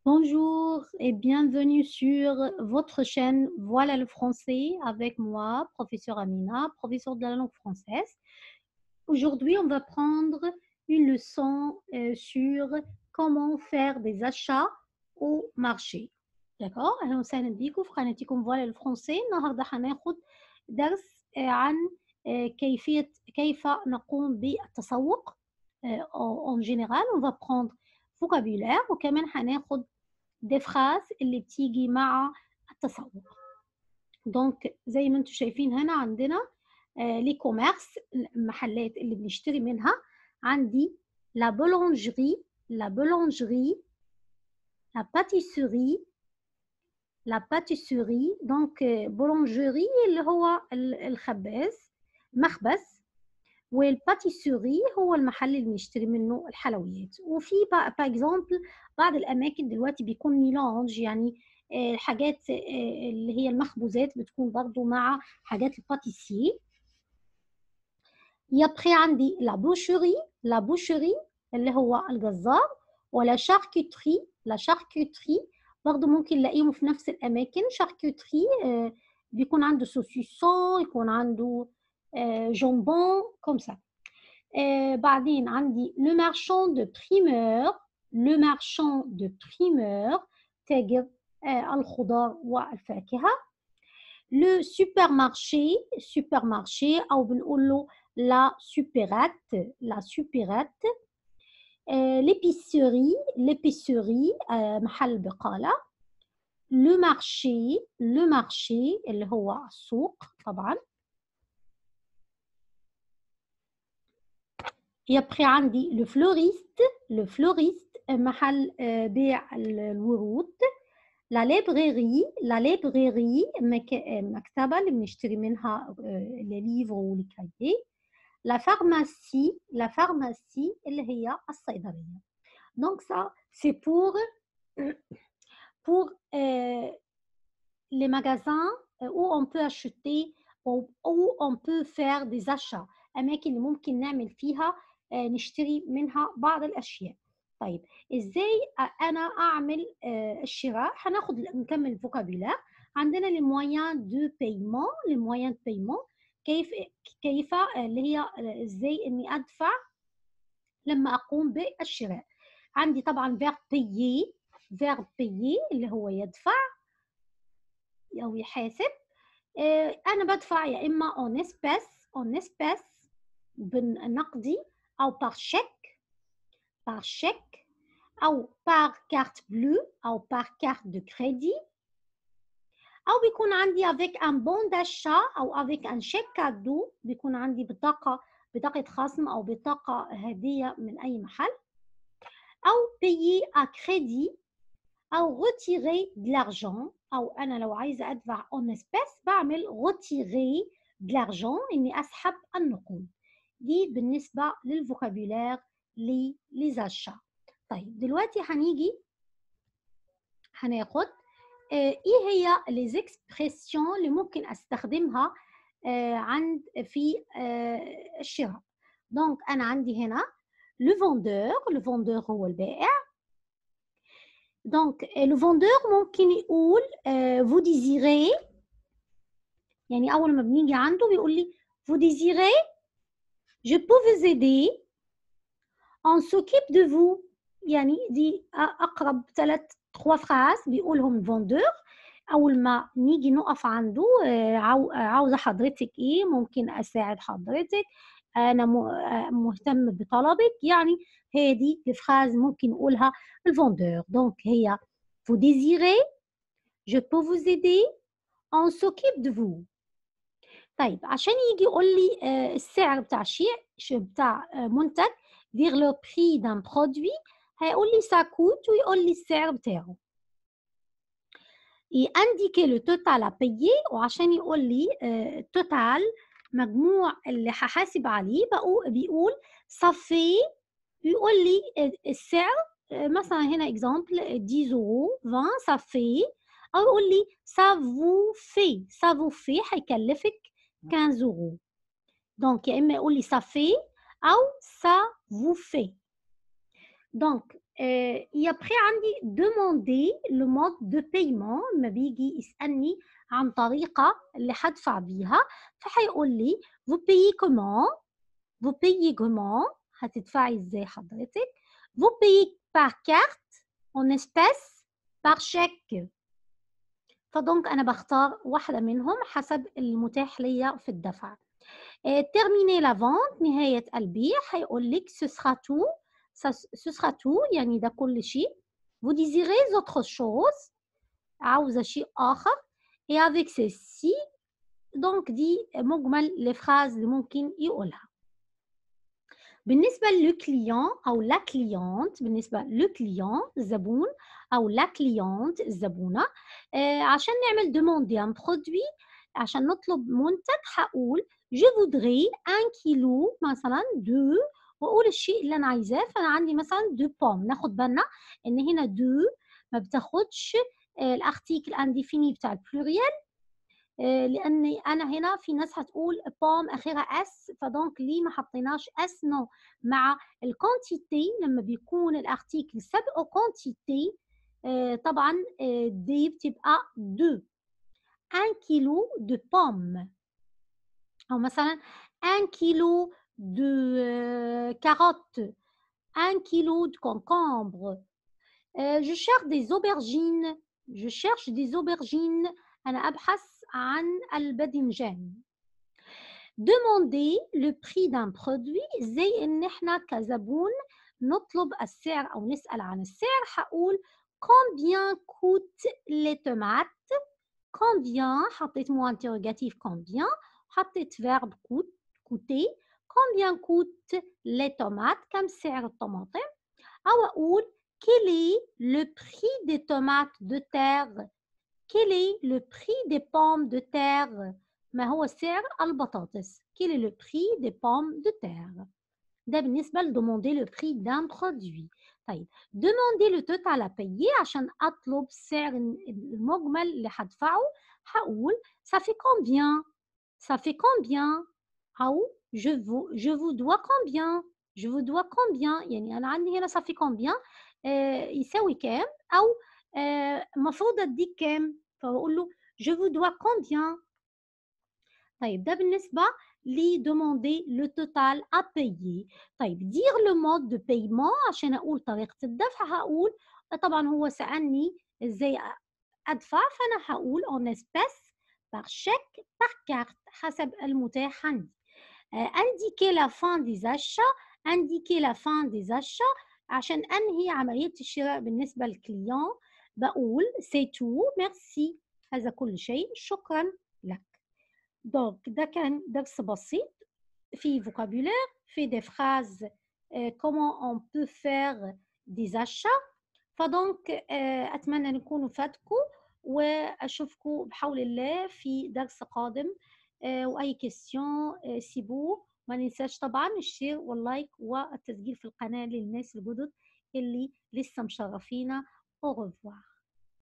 Bonjour et bienvenue sur votre chaîne Voilà le français avec moi, professeur Amina, professeur de la langue française. Aujourd'hui, on va prendre une leçon sur comment faire des achats au marché. D'accord؟ أهلا وسهلا بيكم في قناتكم فوالا الفرنسي. النهارده هناخد درس عن كيف نقوم بالتسوق. En général, on va prendre vocabulaire وكمان هناخد des phrases اللي بتيجي مع التسوق. دونك زي ما انتم شايفين هنا عندنا لي كوميرس المحلات اللي بنشتري منها. عندي لا بولونجري، لا بولونجري، لا باتيسوري، لا باتيسوري. دونك بولونجري اللي هو الخباز، مخبز، والباتيسوري هو المحل اللي بنشتري منه الحلويات. وفي باغ اكزومبل بعض الاماكن دلوقتي بيكون ميلانج، يعني الحاجات اللي هي المخبوزات بتكون برضو مع حاجات الباتيسيي. يبقى عندي لا بوشري، لا بوشري اللي هو الجزار، ولا شاركوتري، لا شاركوتري برضو ممكن نلاقيهم في نفس الاماكن. شاركوتري بيكون عنده سوسيسون، يكون عنده جامبون كوم سا. بعدين عندي لو مارشان دو بريمور، لو مارشان دو بريمور تاجر الخضار والفاكهة. لو سوبر مارشي، سوبر مارشي أو بنقول له لا سوبرات، لا سوبرات. ليبيسوري، ليبيسوري محل بقالة. لو مارشي، لو مارشي اللي هو السوق طبعا. يبقى عندي لو فلوريست، لو فلوريست محل بيع الورود. لا ليبريري، لا ليبريري مكتبة اللي بنشتري منها لي ليفر ولي كايي. لا فارماسي، لا فارماسي اللي هي الصيدلية. دونك سا سي pour les magasins où on peut acheter où on peut faire des achats، أماكن اللي ممكن نعمل فيها نشتري منها بعض الأشياء. طيب إزاي أنا أعمل الشراء؟ هناخد نكمل الفوكابيلار. عندنا les moyens de paiement، les moyens de paiement كيف اللي هي إزاي إني أدفع لما أقوم بالشراء. عندي طبعا verbe payer، verbe payer اللي هو يدفع أو يحاسب. أنا بدفع يا إما en espèces، en espèces بالنقدي، أو par chèque، par chèque، أو par carte bleue، أو par carte de crédit، أو بيكون عندي avec un bon d'achat أو avec un chèque cadeau، بيكون عندي بطاقة خصم أو بطاقة هدية من أي محل، أو payer à crédit، أو retirer de l'argent، أو أنا لو عايزة أدفع en espèces بعمل retirer de l'argent، إني أسحب النقود. دي بالنسبة للفوكابولار للزاشا. طيب دلوقتي هناخد إيه هي les expressions اللي ممكن أستخدمها في الشراء. دونك أنا عندي هنا le vendeur، le vendeur هو البائع. دونك لو فوندور ممكن يقول vous désirez، يعني أول ما بنيجي عنده بيقول لي vous désirez، je peux vous aider، on s'occupe de vous. يعني دي أقرب 3 phrases بيقولهم الفوندور أول ما نيجي نقف عنده. عاوزة حضرتك إيه، ممكن أساعد حضرتك، أنا مهتم بطلبك. يعني هي دي الفراز ممكن نقولها الفوندور. دونك هي vous désirez، je peux vous aider، on s'occupe de vous. طيب عشان يجي يقول لي السعر بتاع بتاع منتج، dire le prix d'un produit، هيقول لي ça coûte ويقول لي السعر بتاعه. يindquer le total à payer، وعشان يقول لي total مجموع اللي هحاسب عليه بيقول ça fait، بيقول لي السعر مثلا هنا exemple 10 euros 20 ça fait، أو يقول لي ça vous fait، ça vous fait هيكلفك 15 euros. دونك يا إما يقول لي ça fait أو ça vous fait. دونك et après عندي demander le mode de paiement لمّا بييجي يسألني عن طريقة اللي حادفع بيها، فهيقول لي vous payez comment؟ vous payez comment؟ هتدفعي إزاي حضرتِك؟ vous payez par carte, en espèces, par chèque. فدونك أنا باختار واحدة منهم حسب المتاح ليّا في الدفع. terminer la vente نهاية البيع هيقول لِك ce sera tout ce sera tout يعني ده كل شيء. vous désirez autre chose عاوزة شيء آخر et avec ceci donc دي مُجمل الphrases اللي ممكن يقولها. بالنسبة للclient أو la cliente بالنسبة للclient الزبون أو la cliente الزبونة عشان نعمل demander un produit عشان نطلب منتج هاقول je voudrais 1 كيلو مثلًا de وأقول الشيء اللي أنا عايزاه، فأنا عندي مثلًا de pommes ناخد بالنا إن هنا de ما بتاخدش الarticle indéfini بتاع الpluriel لإن أنا هنا في ناس هتقول pomme آخرها s فدونك ليه ما حطيناش s no مع الquantité لمّا بيكون الarticle سابقه quantité طبعًا دي بتبقى de 1 كيلو de pommes أو مثلًا 1 كيلو de carottes 1 كيلو de concombre je cherche des aubergines je cherche des aubergines أنا أبحث عن الباذنجان. demander le prix d'un produit زي إن إحنا كزبون نطلب السعر أو نسأل عن السعر هاقول combien coûtent les tomates combien حطيت mot interrogatif combien حطيت verbe coûter combien coûtent les tomates كم سعر الطماطم أو أقول quel est le prix des tomates de terre quel est le prix des pommes de terre ما هو سعر البطاطس quel est le prix des pommes de terre ده بالنسبة لdemander le prix d'un produit. طيب demander le total à payer عشان أطلب السعر المجمل اللي هادفعه هاقول ça fait combien ça fait combien أو je vous dois combien je vous dois combien يعني أنا عندي هنا ça fait combien يساوي كام أو المفروض أدّيك كام فباقول له je vous dois combien طيب ده بالنسبة demander le total à payer. طيب dire le mode de paiement عشان أقول طريقة الدفع هاقول طبعًا هو سألني إزاي أدفع فأنا هاقول en espèces par chèque par carte حسب المتاح عندي. indiquer la fin des achats indiquer la fin des achats عشان أنهي عملية الشراء بالنسبة للclient باقول c'est tout merci هذا كل شيء شكرًا لك. دونك ده كان درس بسيط فيه vocabulaire فيه des phrases comment on peut faire des achats فدونك أتمنى إن يكونوا فادكم وأشوفكم بحول الله في درس قادم وأي question سيبوه ما ننساش طبعًا الشير واللايك والتسجيل في القناة للناس الجدد اللي لسه مشرفينا au revoir.